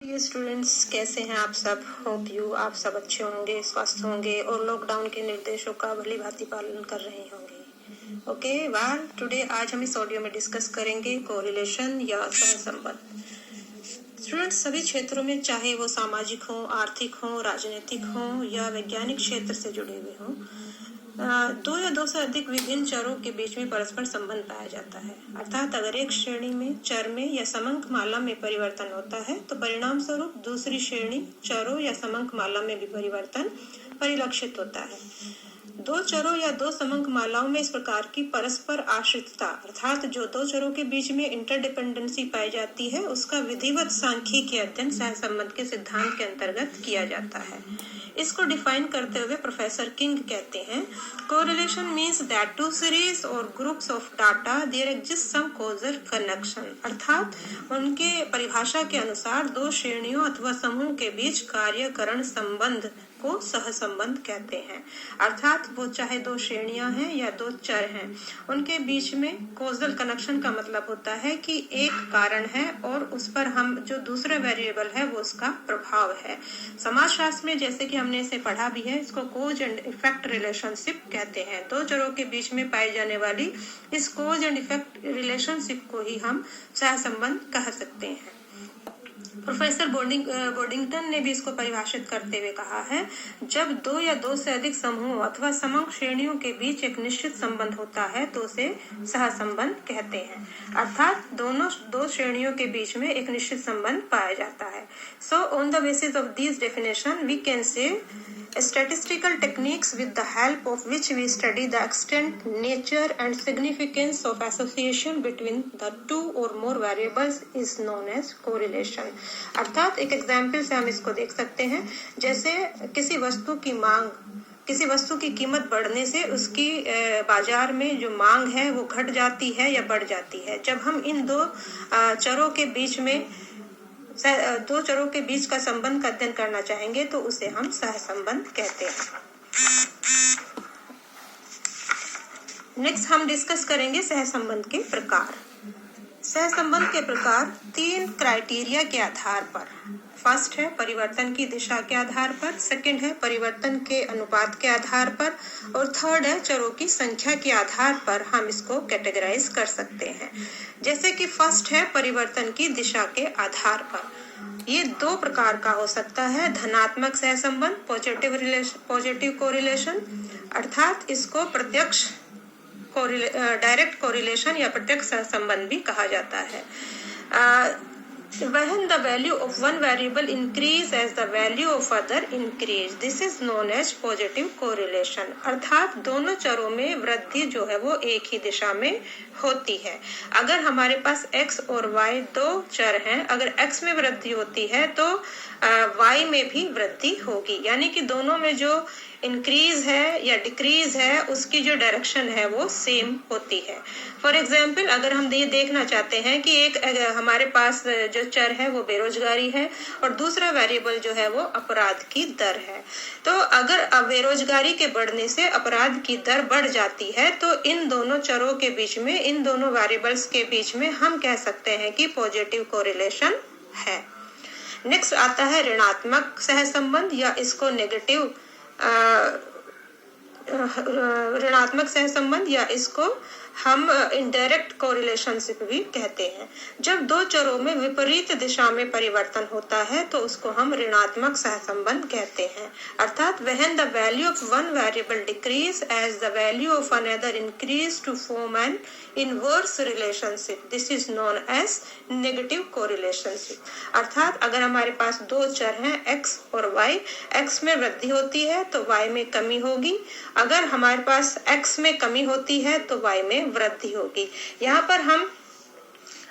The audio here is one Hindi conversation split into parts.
डियर स्टूडेंट्स, कैसे हैं आप सब? होप यू आप सब अच्छे होंगे, स्वस्थ होंगे और लॉकडाउन के निर्देशों का भली भांति पालन कर रहे होंगे। ओके वेल, टुडे आज हम इस ऑडियो में डिस्कस करेंगे कोरिलेशन या सहसंबंध। स्टूडेंट्स, सभी क्षेत्रों में, चाहे वो सामाजिक हो, आर्थिक हो, राजनीतिक हो या वैज्ञानिक क्षेत्र से जुड़े हुए हों, दो या दो से अधिक विभिन्न चरों के बीच में परस्पर संबंध पाया जाता है। अर्थात अगर एक श्रेणी में, चर में या समंक माला में परिवर्तन होता है तो परिणाम स्वरूप दूसरी श्रेणी, चरों या समंक माला में भी परिवर्तन परिलक्षित होता है। दो चरों या दो समंक मालाओं में इस प्रकार की परस्पर आश्रितता, अर्थात जो दो चरों के बीच में इंटरडिपेंडेंसी पाई जाती है, उसका विधिवत सांख्यिकी अध्ययन सहसंबंध के सिद्धांत के अंतर्गत किया जाता है। इसको डिफाइन करते हुए प्रोफेसर किंग कहते हैं, correlation means that two series और groups of data there exist some causal connection. अर्थात उनके परिभाषा के अनुसार दो श्रेणियों अथवा समूह के बीच कार्यकरण संबंध को सहसंबंध कहते हैं। अर्थात वो चाहे दो श्रेणियां हैं या दो चर हैं, उनके बीच में कॉजल कनेक्शन का मतलब होता है कि एक कारण है और उस पर हम जो दूसरा वेरिएबल है वो उसका प्रभाव है। समाजशास्त्र में जैसे कि हमने इसे पढ़ा भी है, इसको कोज एंड इफेक्ट रिलेशनशिप कहते हैं। दो चरों के बीच में पाई जाने वाली इस कोज एंड इफेक्ट रिलेशनशिप को ही हम सहसंबंध कह सकते हैं। प्रोफेसर बोर्डिंगटन ने भी इसको परिभाषित करते हुए कहा है, जब दो या दो से अधिक समूह अथवा समंक श्रेणियों के बीच एक निश्चित संबंध होता है तो उसे सहसंबंध कहते हैं। अर्थात दोनों दो श्रेणियों के बीच में एक निश्चित संबंध पाया जाता है। So on the basis of this definition we can say statistical techniques with the help of which we study the extent, nature and significance of association between the two or more variables is known as correlation। अर्थात एक एग्जाम्पल से हम इसको देख सकते हैं, जैसे किसी वस्तु की मांग, किसी वस्तु की कीमत बढ़ने से उसकी बाजार में जो मांग है वो घट जाती है या बढ़ जाती है। जब हम इन दो चरों के बीच में दो चरों के बीच का संबंध का अध्ययन करना चाहेंगे तो उसे हम सहसंबंध कहते हैं। नेक्स्ट हम डिस्कस करेंगे सहसंबंध के प्रकार। सहसंबंध के प्रकार तीन क्राइटेरिया के आधार पर, फर्स्ट है परिवर्तन की दिशा के आधार पर, सेकंड है परिवर्तन के अनुपात के आधार पर और थर्ड है चरों की संख्या के आधार पर हम इसको कैटेगराइज कर सकते हैं। जैसे कि फर्स्ट है परिवर्तन की दिशा के आधार पर। ये दो प्रकार का हो सकता है, धनात्मक सहसंबंध, पॉजिटिव कोरिलेशन, अर्थात इसको प्रत्यक्ष डायरेक्ट कोरिलेशन या प्रत्यक्ष सहसंबंध भी कहा जाता है। When the value of one variable increase as the value of other increase, this is known as positive correlation। अर्थात दोनों चरों में वृद्धि जो है वो एक ही दिशा में होती है। अगर हमारे पास x और y दो चर हैं, अगर x में वृद्धि होती है तो y में भी वृद्धि होगी, यानी कि दोनों में जो इंक्रीज है या डिक्रीज है उसकी जो डायरेक्शन है वो सेम होती है। फॉर एग्जाम्पल, अगर हम ये देखना चाहते हैं कि एक हमारे पास जो चर है वो बेरोजगारी है और दूसरा वेरिएबल जो है वो अपराध की दर है, तो अगर बेरोजगारी के बढ़ने से अपराध की दर बढ़ जाती है तो इन दोनों चरों के बीच में, इन दोनों वेरिएबल्स के बीच में हम कह सकते हैं कि पॉजिटिव कोरिलेशन है। नेक्स्ट आता है ऋणात्मक सहसंबंध या इसको नेगेटिव ऋणात्मक सहसंबंध या इसको हम इनडायरेक्ट कोरिलेशनशिप भी कहते हैं। जब दो चरों में विपरीत दिशा में परिवर्तन होता है तो उसको हम ऋणात्मक सहसंबंध कहते हैं। अर्थात when the value of one variable decrease as the value of another increase to form an inverse relationship, this is known as negative correlationship। अर्थात अगर हमारे पास दो चर हैं x और y, x में वृद्धि होती है तो y में कमी होगी, अगर हमारे पास x में कमी होती है तो y में वृद्धि होगी। यहाँ पर हम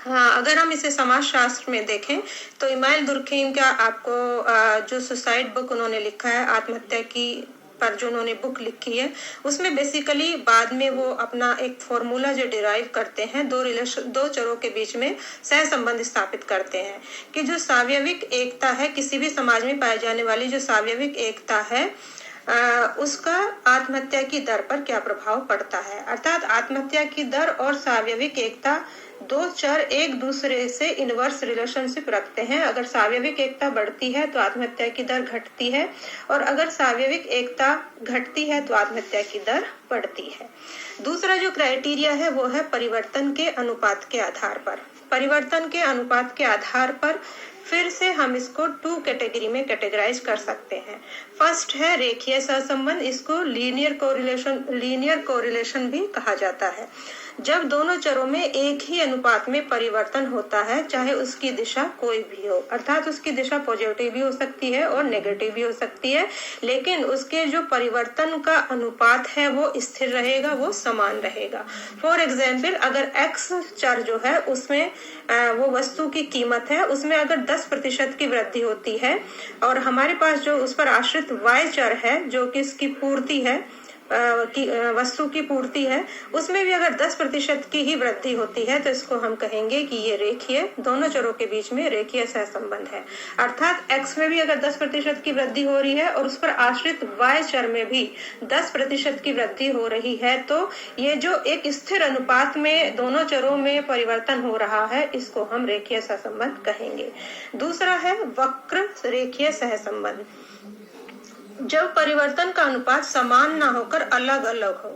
अगर हम इसे समाजशास्त्र में देखें तो इमाइल दुर्खेम का आपको जो सुसाइड बुक उन्होंने लिखा है, आत्महत्या की पर जो उन्होंने बुक लिखी है, उसमें बेसिकली बाद में वो अपना एक फॉर्मूला जो डिराइव करते हैं, दो चरों के बीच में सहसंबंध स्थापित करते हैं कि जो सावयविक एकता है, किसी भी समाज में पाई जाने वाली जो सावयविक एकता है उसका आत्महत्या की दर पर क्या प्रभाव पड़ता है। अर्थात आत्महत्या की दर और सावयविक एकता दो चर एक दूसरे से इनवर्स रिलेशनशिप रखते हैं। अगर सावयविक एकता बढ़ती है तो आत्महत्या की दर घटती है, और अगर सावयविक एकता घटती है तो आत्महत्या की दर बढ़ती है। दूसरा जो क्राइटेरिया है वो है परिवर्तन के अनुपात के आधार पर। परिवर्तन के अनुपात के आधार पर फिर से हम इसको 2 कैटेगरी में कैटेगराइज कर सकते हैं। फर्स्ट है रेखीय सहसंबंध, इसको लीनियर कोरिलेशन भी कहा जाता है। जब दोनों चरों में एक ही अनुपात में परिवर्तन होता है, चाहे उसकी दिशा कोई भी हो, अर्थात उसकी दिशा पॉजिटिव भी हो सकती है और नेगेटिव भी हो सकती है, लेकिन उसके जो परिवर्तन का अनुपात है वो स्थिर रहेगा, वो समान रहेगा। फॉर एग्जाम्पल, अगर x चर जो है उसमें वो वस्तु की कीमत है, उसमें अगर 10% की वृद्धि होती है, और हमारे पास जो उस पर आश्रित y चर है जो कि इसकी पूर्ति है, वस्तु की पूर्ति है, उसमें भी अगर 10% की ही वृद्धि होती है तो इसको हम कहेंगे कि ये रेखीय, दोनों चरों के बीच में रेखीय सहसंबंध है। अर्थात x में भी अगर 10% की वृद्धि हो रही है और उस पर आश्रित y चर में भी 10% की वृद्धि हो रही है, तो ये जो एक स्थिर अनुपात में दोनों चरों में परिवर्तन हो रहा है, इसको हम रेखीय सहसंबंध कहेंगे। दूसरा है वक्र रेखीय सहसंबंध। जब परिवर्तन का अनुपात समान ना होकर अलग अलग हो,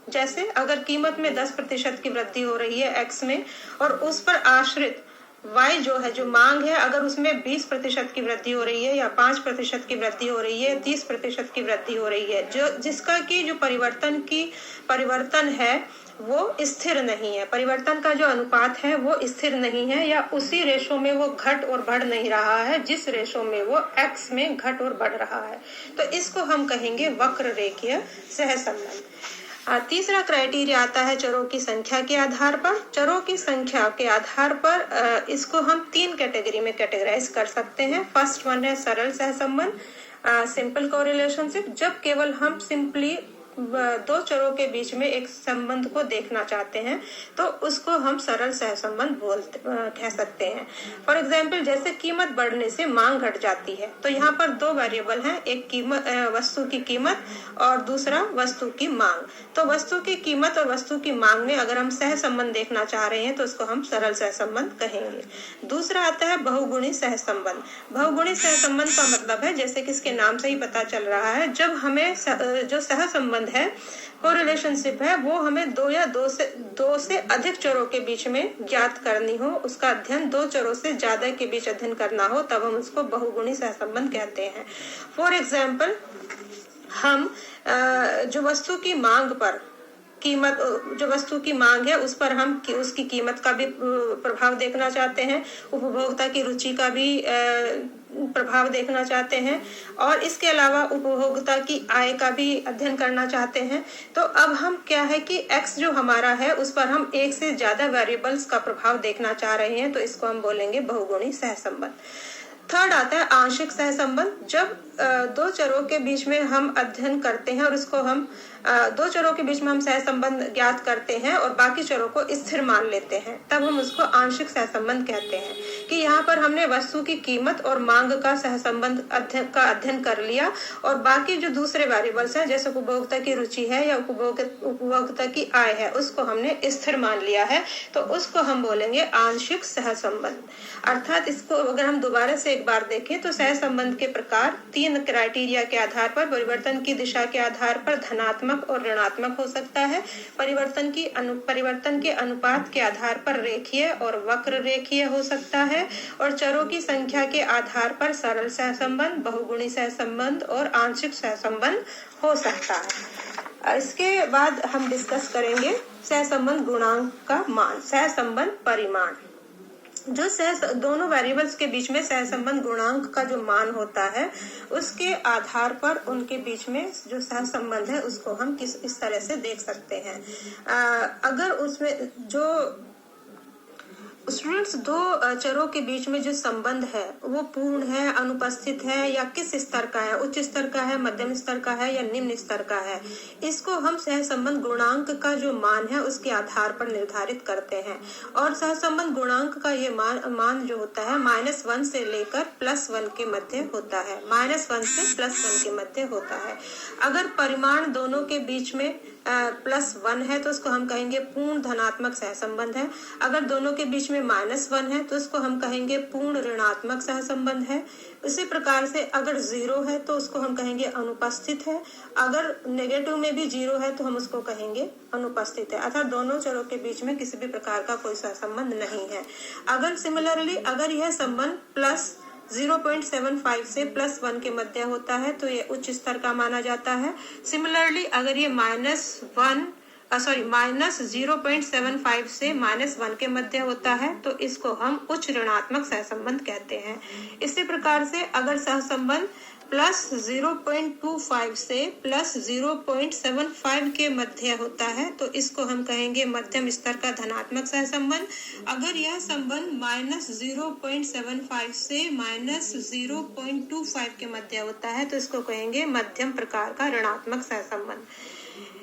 जैसे अगर कीमत में 10% की वृद्धि हो रही है x में, और उस पर आश्रित y जो है, जो मांग है, अगर उसमें 20% की वृद्धि हो रही है या 5% की वृद्धि हो रही है, 30% की वृद्धि हो रही है, जो जिसका की जो परिवर्तन है वो स्थिर नहीं है, परिवर्तन का जो अनुपात है वो स्थिर नहीं है, या उसी रेशो में वो घट और बढ़ नहीं रहा है जिस रेशो में वो x में घट और बढ़ रहा है, तो इसको हम कहेंगे वक्र रेखीय सहसंबंध। तीसरा क्राइटेरिया आता है चरों की संख्या के आधार पर। चरों की संख्या के आधार पर इसको हम 3 कैटेगरी में कैटेगराइज कर सकते हैं। फर्स्ट वन है सरल सहसंबंध, सिंपल कोरिलेशनशिप। जब केवल हम सिंपली दो चरों के बीच में एक संबंध को देखना चाहते हैं तो उसको हम सरल सहसंबंध कह सकते हैं। फॉर एग्जाम्पल, जैसे कीमत बढ़ने से मांग घट जाती है, तो यहाँ पर 2 वेरिएबल हैं, एक कीमत, वस्तु की कीमत, और दूसरा वस्तु की मांग। तो वस्तु की कीमत और वस्तु की मांग में अगर हम सहसंबंध देखना चाह रहे हैं तो उसको हम सरल सहसंबंध कहेंगे। दूसरा आता है बहुगुणी सहसंबंध। बहुगुणी सहसंबंध का मतलब है, जैसे कि इसके नाम से ही पता चल रहा है, जब हमें जो सहसंबंध है, कोरिलेशनशिप है, वो हमें 2 या 2 से अधिक चरों के बीच में ज्ञात करनी हो, उसका अध्ययन 2 चरों से ज्यादा के बीच अध्ययन करना हो, तब हम उसको बहुगुणी सहसंबंध कहते हैं। फॉर एग्जाम्पल, हम जो वस्तु की मांग पर कीमत, जो वस्तु की मांग है उस पर हम उसकी कीमत का भी प्रभाव देखना चाहते हैं, उपभोक्ता की रुचि का भी प्रभाव देखना चाहते हैं, और इसके अलावा उपभोक्ता की आय का भी अध्ययन करना चाहते हैं। तो अब हम क्या है कि x जो हमारा है उस पर हम एक से ज्यादा वेरिएबल्स का प्रभाव देखना चाह रहे हैं, तो इसको हम बोलेंगे बहुगुणी सहसंबंध। थर्ड आता है आंशिक सहसंबंध। जब 2 चरों के बीच में हम अध्ययन करते हैं और इसको हम 2 चरों के बीच में हम सहसंबंध ज्ञात करते हैं और बाकी चरों को स्थिर मान लेते हैं, तब हम उसको आंशिक सहसंबंध कहते हैं। कि यहाँ पर हमने वस्तु की कीमत और मांग का सहसंबंध अध्ययन कर लिया, और बाकी जो दूसरे वेरिएबल्स हैं, जैसे उपभोक्ता की रुचि है या उपभोक्ता की आय है, उसको हमने स्थिर मान लिया है, तो उसको हम बोलेंगे आंशिक सहसंबंध। अर्थात इसको अगर हम दोबारा से एक बार देखें तो सहसंबंध के प्रकार 3 क्राइटेरिया के आधार पर, परिवर्तन की दिशा के आधार पर धनात्मक और ऋणात्मक हो सकता है, परिवर्तन के अनुपात के आधार पर रेखीय और वक्र रेखीय हो सकता है, और चरों की संख्या के आधार पर सरल सहसंबंध, बहुगुणी सहसंबंध और आंशिक सहसंबंध हो सकता है। इसके बाद हम डिस्कस करेंगे सहसंबंध गुणांक का मान, सहसंबंध परिमाण। जो दोनों वेरिएबल्स के बीच में सहसंबंध गुणांक का जो मान होता है, उसके आधार पर उनके बीच में जो सहसंबंध है उसको हम इस तरह से देख सकते हैं। अगर उसमें जो स्टूडेंट्स 2 चरों के बीच में जो संबंध है वो पूर्ण है, अनुपस्थित है, या किस स्तर का है, उच्च स्तर का है, मध्यम स्तर का है या निम्न स्तर का है, इसको हम सहसंबंध गुणांक का जो मान है उसके आधार पर निर्धारित करते हैं। और सहसंबंध गुणांक का ये मान जो होता है -1 से लेकर +1 के मध्य होता है, -1 से +1 के मध्य होता है। अगर परिमाण दोनों के बीच में +1 है तो उसको हम कहेंगे पूर्ण धनात्मक सहसंबंध है। अगर दोनों के बीच में -1 है तो उसको हम कहेंगे पूर्ण ऋणात्मक सहसंबंध है। इसी प्रकार से अगर 0 है तो उसको हम कहेंगे अनुपस्थित है। अगर नेगेटिव में भी 0 है तो हम उसको कहेंगे अनुपस्थित है, अर्थात दोनों चरों के बीच में किसी भी प्रकार का कोई सहसंबंध नहीं है। अगर सिमिलरली अगर यह संबंध +0.75 से +1 के मध्य होता है तो ये उच्च स्तर का माना जाता है। सिमिलरली अगर ये -0.75 से -1 के मध्य होता है तो इसको हम उच्च ऋणात्मक सहसंबंध कहते हैं। इसी प्रकार से अगर सहसंबंध +0.25 से +0.75 के मध्य होता है तो इसको हम कहेंगे मध्यम स्तर का धनात्मक सहसंबंध। अगर यह संबंध -0.75 से -0.25 के मध्य होता है तो इसको कहेंगे मध्यम प्रकार का ऋणात्मक सहसंबंध।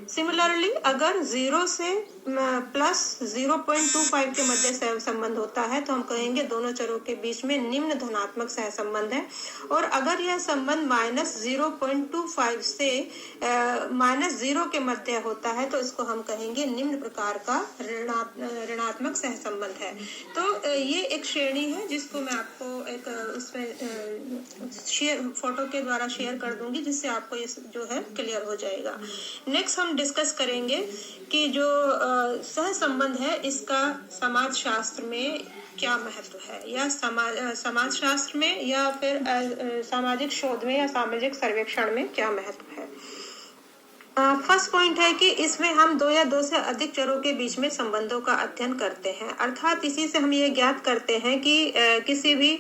सिमिलरली अगर 0 से +0.25 के मध्य सहसंबंध होता है तो हम कहेंगे दोनों चरों के बीच में निम्न धनात्मक सहसंबंध है। और अगर यह संबंध -0.25 से -0 के मध्य होता है तो इसको हम कहेंगे निम्न प्रकार का ऋणात्मक सहसंबंध है। तो ये एक श्रेणी है जिसको मैं आपको एक उसमें फोटो के द्वारा शेयर कर दूंगी, जिससे आपको ये जो है क्लियर हो जाएगा। नेक्स्ट हम डिस्कस करेंगे कि जो सहसंबंध है इसका समाज शास्त्र में क्या महत्व है, या समाज शास्त्र में या फिर सामाजिक शोध में या सामाजिक सर्वेक्षण में क्या महत्व है। फर्स्ट पॉइंट है कि इसमें हम 2 या 2 से अधिक चरों के बीच में संबंधों का अध्ययन करते हैं, अर्थात इसी से हम ये ज्ञात करते हैं कि किसी भी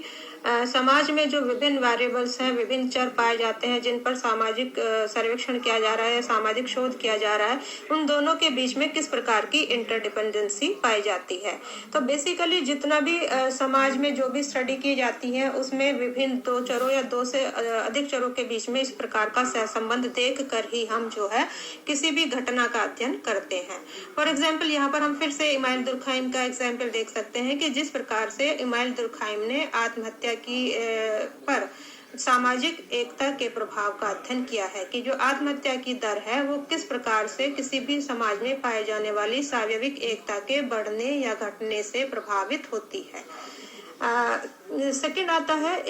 समाज में जो विभिन्न वेरिएबल्स हैं, विभिन्न चर पाए जाते हैं जिन पर सामाजिक सर्वेक्षण किया जा रहा है, सामाजिक शोध किया जा रहा है, उन दोनों के बीच में किस प्रकार की इंटरडिपेंडेंसी पाई जाती है। तो बेसिकली जितना भी समाज में जो भी स्टडी की जाती है उसमें विभिन्न 2 चरों या 2 से अधिक चरों के बीच में इस प्रकार का सहसंबंध देख कर ही हम जो है किसी भी घटना का अध्ययन करते हैं। फॉर एग्जाम्पल यहाँ पर हम फिर से इमाइल दुर्खाइम का एग्जाम्पल देख सकते हैं कि जिस प्रकार से इमाइल दुर्खाइम ने आत्महत्या की पर सामाजिक एकता के प्रभाव का अध्ययन किया है कि जो आत्महत्या की दर है वो किस प्रकार से किसी भी समाज में पाए जाने वाली स्वाभाविक एकता के बढ़ने या घटने से प्रभावित होती है। सेकंड आता है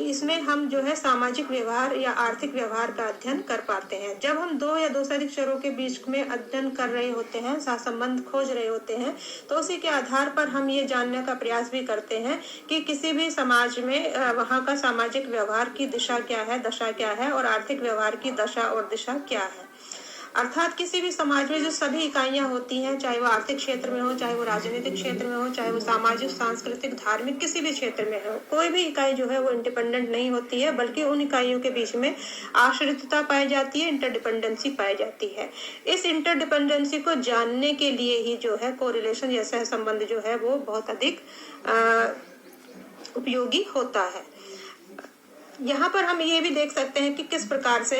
इसमें हम जो है सामाजिक व्यवहार या आर्थिक व्यवहार का अध्ययन कर पाते हैं। जब हम 2 या 2 से अधिक चरों के बीच में अध्ययन कर रहे होते हैं, सहसंबंध खोज रहे होते हैं, तो उसी के आधार पर हम ये जानने का प्रयास भी करते हैं कि किसी भी समाज में वहाँ का सामाजिक व्यवहार की दिशा क्या है, दशा क्या है, और आर्थिक व्यवहार की दशा और दिशा क्या है। अर्थात किसी भी समाज में जो सभी इकाइयां होती हैं, चाहे वो आर्थिक क्षेत्र में हो, चाहे वो राजनीतिक क्षेत्र में हो, चाहे वो सामाजिक, सांस्कृतिक, धार्मिक किसी भी क्षेत्र में हो, कोई भी इकाई जो है वो इंडिपेंडेंट नहीं होती है, बल्कि उन इकाइयों के बीच में आश्रितता पाई जाती है, इंटरडिपेंडेंसी पाई जाती है। इस इंटरडिपेंडेंसी को जानने के लिए ही जो है कोरिलेशन या सहसंबंध जो है वो बहुत अधिक उपयोगी होता है। यहाँ पर हम ये भी देख सकते हैं कि किस प्रकार से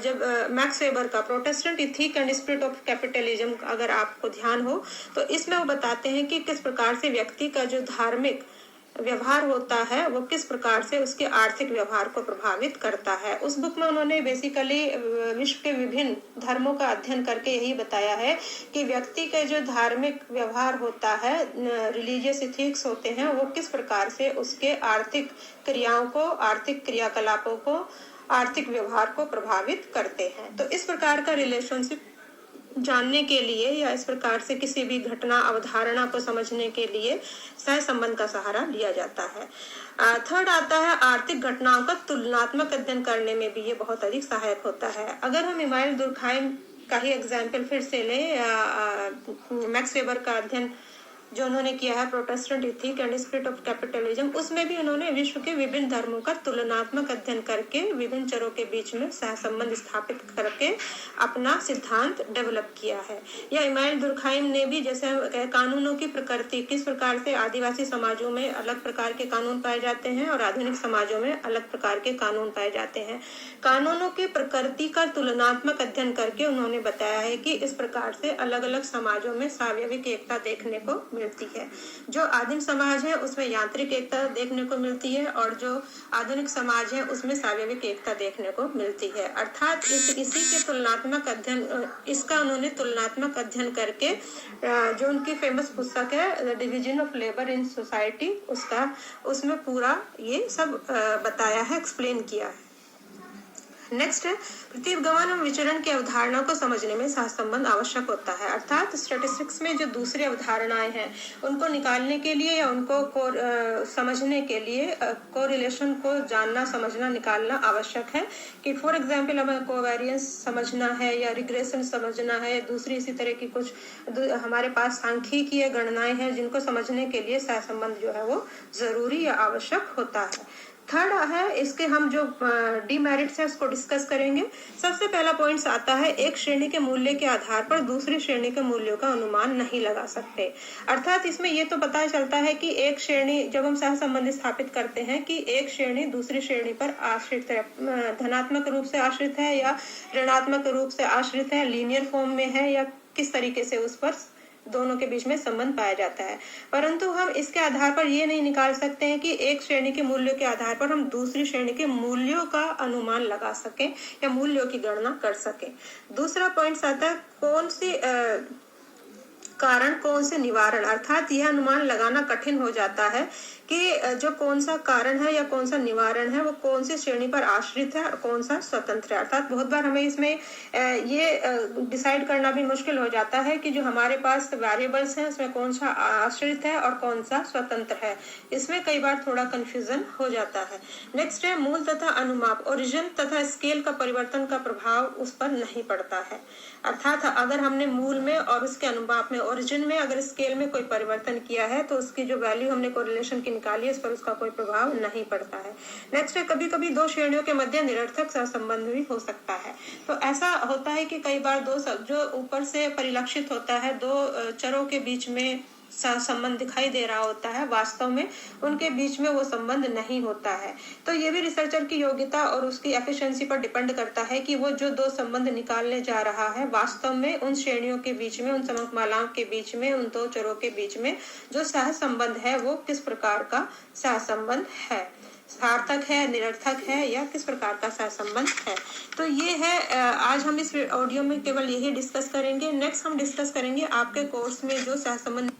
जब मैक्स वेबर का Protestant ethic and spirit of capitalism अगर आपको ध्यान हो तो इसमें वो बताते हैं कि किस प्रकार से व्यक्ति का जो धार्मिक व्यवहार होता है वो किस प्रकार से उसके आर्थिक व्यवहार को प्रभावित करता है। उस बुक में उन्होंने बेसिकली विश्व के विभिन्न धर्मों का अध्ययन करके यही बताया है कि व्यक्ति के जो धार्मिक व्यवहार होता है, रिलीजियस इथिक्स होते हैं, वो किस प्रकार से उसके आर्थिक क्रियाओं को, आर्थिक क्रियाकलापों को, आर्थिक व्यवहार को प्रभावित करते हैं। तो इस प्रकार का रिलेशनशिप जानने के लिए या इस प्रकार से किसी भी घटना अवधारणा को समझने के लिए सहसंबंध का सहारा लिया जाता है। थर्ड आता है आर्थिक घटनाओं का तुलनात्मक अध्ययन करने में भी ये बहुत अधिक सहायक होता है। अगर हम इमाइल दुर्खाइम का ही एग्जाम्पल फिर से लें, मैक्स वेबर का अध्ययन जो उन्होंने किया है Protestant ethic and spirit of capitalism, उसमें भी उन्होंने विश्व के विभिन्न धर्मों का तुलनात्मक अध्ययन करके विभिन्न चरों के बीच में सहसंबंध स्थापित करके अपना सिद्धांत डेवलप किया है। या इमाइल दुर्खाइम ने भी जैसे कानूनों की प्रकृति, किस प्रकार से आदिवासी समाजों में अलग प्रकार के कानून पाए जाते हैं और आधुनिक समाजों में अलग प्रकार के कानून पाए जाते हैं, कानूनों की प्रकृति का तुलनात्मक अध्ययन करके उन्होंने बताया है कि इस प्रकार से अलग अलग समाजों में स्वाभाविक एकता देखने को मिलती है। जो आदिम समाज है उसमें यांत्रिक एकता देखने को मिलती है और जो आधुनिक समाज है उसमें सावयविक एकता देखने को मिलती है। अर्थात इसी के तुलनात्मक अध्ययन, इसका उन्होंने तुलनात्मक अध्ययन करके जो उनकी फेमस पुस्तक है the division of labour in society, उसमें पूरा ये सब बताया है, एक्सप्लेन किया है। नेक्स्ट है प्रतिगमन एवं विचरण की अवधारणाओं को समझने में सहसंबंध आवश्यक होता है। अर्थात स्टैटिस्टिक्स में जो दूसरी अवधारणाएं हैं उनको निकालने के लिए या उनको समझने के लिए कोरिलेशन को जानना, समझना, निकालना आवश्यक है। कि फॉर एग्जाम्पल हमें कोवेरियंस समझना है या रिग्रेशन समझना है, दूसरी इसी तरह की कुछ हमारे पास सांख्यिकीय गणनाएं हैं जिनको समझने के लिए सहसंबंध जो है वो जरूरी या आवश्यक होता है। थर्ड है इसके हम जो डीमेरिट्स है उसको डिस्कस करेंगे। सबसे पहला पॉइंट आता है एक श्रेणी के मूल्य के आधार पर दूसरी श्रेणी के मूल्यों का अनुमान नहीं लगा सकते। अर्थात इसमें ये तो पता चलता है कि एक श्रेणी, जब हम सहसंबंध स्थापित करते हैं कि एक श्रेणी दूसरी श्रेणी पर आश्रित है, धनात्मक रूप से आश्रित है या ऋणात्मक रूप से आश्रित है, लीनियर फॉर्म में है या किस तरीके से उस पर दोनों के बीच में संबंध पाया जाता है। परंतु हम इसके आधार पर ये नहीं निकाल सकते हैं कि एक श्रेणी के मूल्यों के आधार पर हम दूसरी श्रेणी के मूल्यों का अनुमान लगा सकें या मूल्यों की गणना कर सकें। दूसरा पॉइंट आता है कौन सी कारण, कौन से निवारण। अर्थात यह अनुमान लगाना कठिन हो जाता है कि जो कौन सा कारण है या कौन सा निवारण है वो कौन सी श्रेणी पर आश्रित है और कौन सा स्वतंत्र है। अर्थात बहुत बार हमें इसमें ये डिसाइड करना भी मुश्किल हो जाता है कि जो हमारे पास वेरिएबल्स हैं उसमें कौन सा आश्रित है और कौन सा स्वतंत्र है। इसमें कई बार थोड़ा कंफ्यूजन हो जाता है। नेक्स्ट है मूल तथा अनुमाप, ओरिजिन तथा स्केल का परिवर्तन का प्रभाव उस पर नहीं पड़ता है। अर्थात अगर हमने मूल में और उसके अनुमाप में, ओरिजिन में अगर स्केल में कोई परिवर्तन किया है तो उसकी जो वैल्यू हमने कोरिलेशन की निकाली है उस पर उसका कोई प्रभाव नहीं पड़ता है। नेक्स्ट है कभी कभी दो श्रेणियों के मध्य निरर्थक सहसंबंध भी हो सकता है। तो ऐसा होता है कि कई बार दो जो ऊपर से परिलक्षित होता है, दो चरों के बीच में संबंध दिखाई दे रहा होता है, वास्तव में उनके बीच में वो संबंध नहीं होता है। तो ये भी रिसर्चर की योग्यता और उसकी एफिशिएंसी पर डिपेंड करता है कि वो जो दो संबंध निकालने जा रहा है वास्तव में उन श्रेणियों के बीच में, उन समकमालाओं के बीच में, उन दो चरों के बीच में जो सहसंबंध है वो किस प्रकार का सहसंबंध है, सार्थक है, निरर्थक है या किस प्रकार का सहसंबंध है। तो ये है आज हम इस ऑडियो में केवल यही डिस्कस करेंगे। नेक्स्ट हम डिस्कस करेंगे आपके कोर्स में जो सहसंबंध